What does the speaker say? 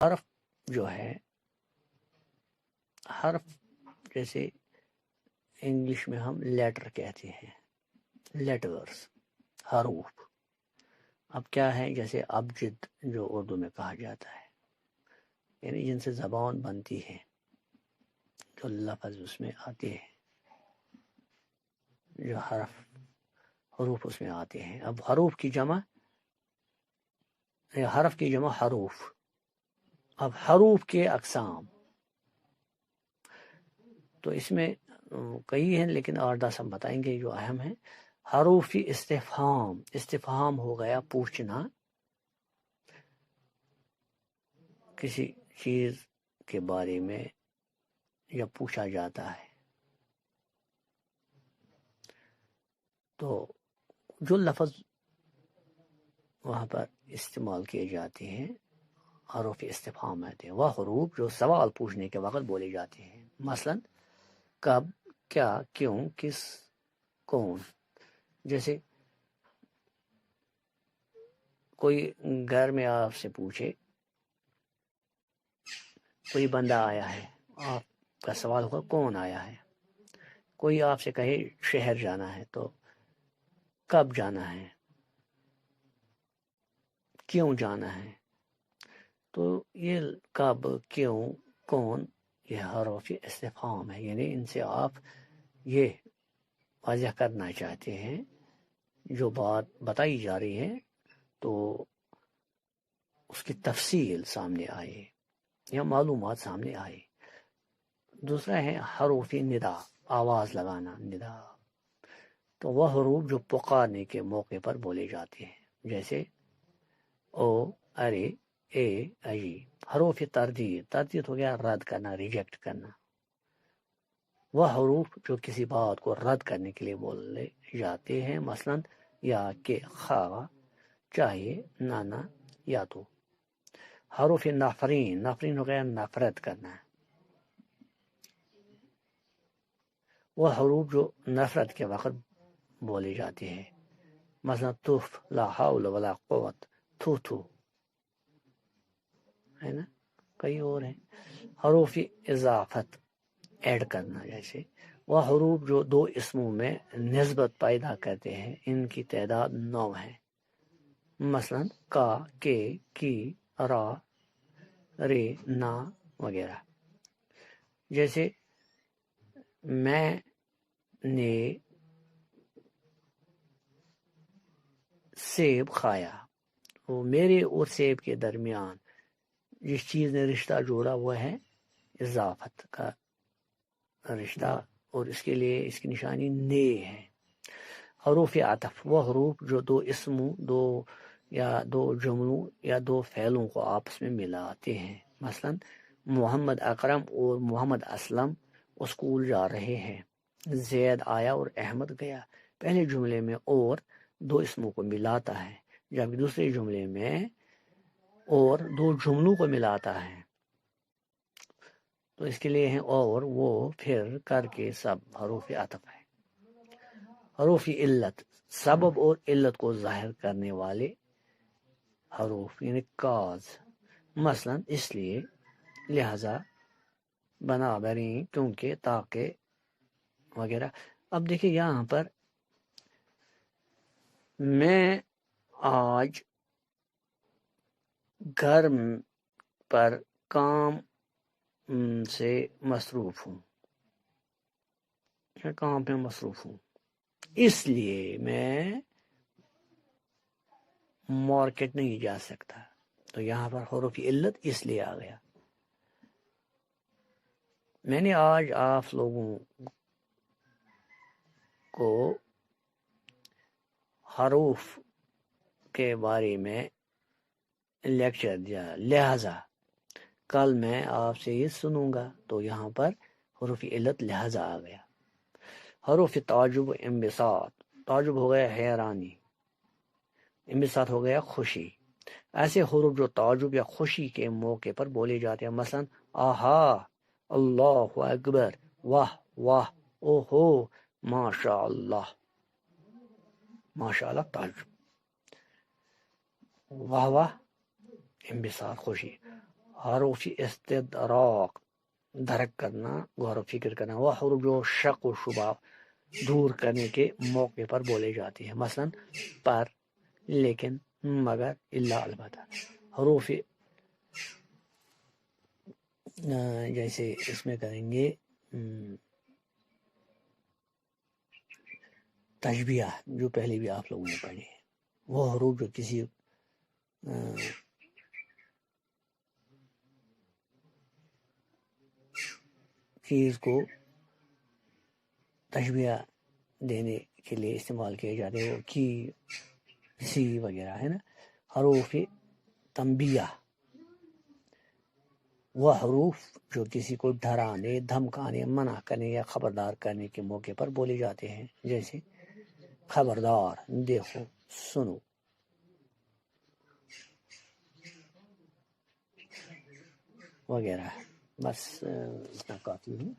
حرف جو ہے، حرف جیسے انگلش میں ہم لیٹر کہتے ہیں، لیٹرز، حروف. اب کیا ہے، جیسے ابجد جو اردو میں کہا جاتا ہے، یعنی جن سے زبان بنتی ہے، جو لفظ اس میں آتے ہیں، جو حروف اس میں آتے ہیں. اب حروف کی جمع، حرف کی جمع حروف. اب حروف کے اقسام تو اس میں کئی ہیں، لیکن 8-10 ہم بتائیں گے جو اہم ہیں. حروف استفہام، استفہام ہو گیا پوچھنا، کسی چیز کے بارے میں یا پوچھا جاتا ہے تو جو لفظ وہاں پر استعمال کیے جاتے ہیں حروف استفہام آتے ہیں، وہ حروف جو سوال پوچھنے کے وقت بولے جاتے ہیں. مثلا کب، کیا، کیوں، کس، کون. جیسے کوئی گھر میں آپ سے پوچھے، کوئی بندہ آیا ہے، آپ کا سوال ہوگا کون آیا ہے. کوئی آپ سے کہے شہر جانا ہے تو کب جانا ہے، کیوں جانا ہے. تو یہ کب، کیوں، کون، یہ حروف استفہام ہے، یعنی ان سے آپ یہ واضح کرنا چاہتے ہیں جو بات بتائی جا رہی ہے تو اس کی تفصیل سامنے آئے یا معلومات سامنے آئے. دوسرا ہے حروف ندا، آواز لگانا، ندا. تو وہ حروف جو پکارنے کے موقع پر بولے جاتے ہیں، جیسے او، ارے، اے، اجی. حروف تردید، تردید ہو گیا رد کرنا، ریجیکٹ کرنا. وہ حروف جو کسی بات کو رد کرنے کے لیے بولے جاتے ہیں، مثلا یا، کہ، خواہ، چاہیے، نانا، یا تو. حروف نفرین، نفرین ہو گیا نفرت کرنا. وہ حروف جو نفرت کے وقت بولے جاتے ہیں، مثلا تف، لا حول ولا قوت، تھو تھو، ہے نا. کئی اور ہیں. حروف اضافت، ایڈ کرنا. جیسے وہ حروف جو دو اسموں میں نسبت پیدا کرتے ہیں، ان کی تعداد 9 ہے. مثلا کا، کے، کی، را، رے، نا وغیرہ. جیسے میں نے سیب کھایا، وہ میرے اور سیب کے درمیان جس چیز نے رشتہ جوڑا وہ ہے اضافت کا رشتہ، اور اس کے لیے اس کی نشانی نے ہے. حروف عطف، وہ حروف جو دو اسموں، دو یا دو جملوں یا دو فعلوں کو آپس میں ملاتے ہیں. مثلا محمد اکرم اور محمد اسلم اسکول جا رہے ہیں، زید آیا اور احمد گیا. پہلے جملے میں اور دو اسموں کو ملاتا ہے، جبکہ دوسرے جملے میں اور دو جملوں کو ملاتا ہے. تو اس کے لیے ہیں اور، وہ، پھر، کر کے، سب حروف عطف ہے. حروف علت، سبب اور علت کو ظاہر کرنے والے حروف، یعنی کاز. مثلا اس لیے، لہذا، بنابراین، کیونکہ، تاکہ وغیرہ. اب دیکھیں یہاں پر میں آج گھر پر کام سے مصروف ہوں، میں کام پہ مصروف ہوں، اس لیے میں مارکیٹ نہیں جا سکتا. تو یہاں پر حروف علت اس لیے آ گیا. میں نے آج آپ لوگوں کو حروف کے بارے میں لیکچر دیا، لہذا کل میں آپ سے یہ سنوں گا. تو یہاں پر حروف علت لہذا آ گیا. حروف تعجب، انبساط. تعجب ہو گیا حیرانی، انبساط ہو گیا خوشی. ایسے حروف جو تعجب یا خوشی کے موقع پر بولے جاتے ہیں، مثلا آہا، اللہ اکبر، واہ واہ، او ہو، ماشاء اللہ. ماشاء اللہ تعجب، واہ واہ انبساط خوشی. حروف استدراک درک کرنا، غور و فکر کرنا، وہ حروف جو شک و شبہ دور کرنے کے موقع پر بولے جاتے ہیں، مثلا پر، لیکن، مگر، الا، البتہ۔ حروف جیسے اس میں کریں گے تشبیہ، جو پہلے بھی آپ لوگوں نے پڑھی ہے، وہ حروف جو کسی چیز کو تشبیہ دینے کے لیے استعمال کیے جاتے ہیں، وہ کی، سی وغیرہ ہے نا۔ حروف تنبیہ، وہ حروف جو کسی کو ڈرانے، دھمکانے، منع کرنے یا خبردار کرنے کے موقع پر بولے جاتے ہیں، جیسے خبردار، دیکھو، سنو۔ وغیرہ، بس اتنا کافی ہے۔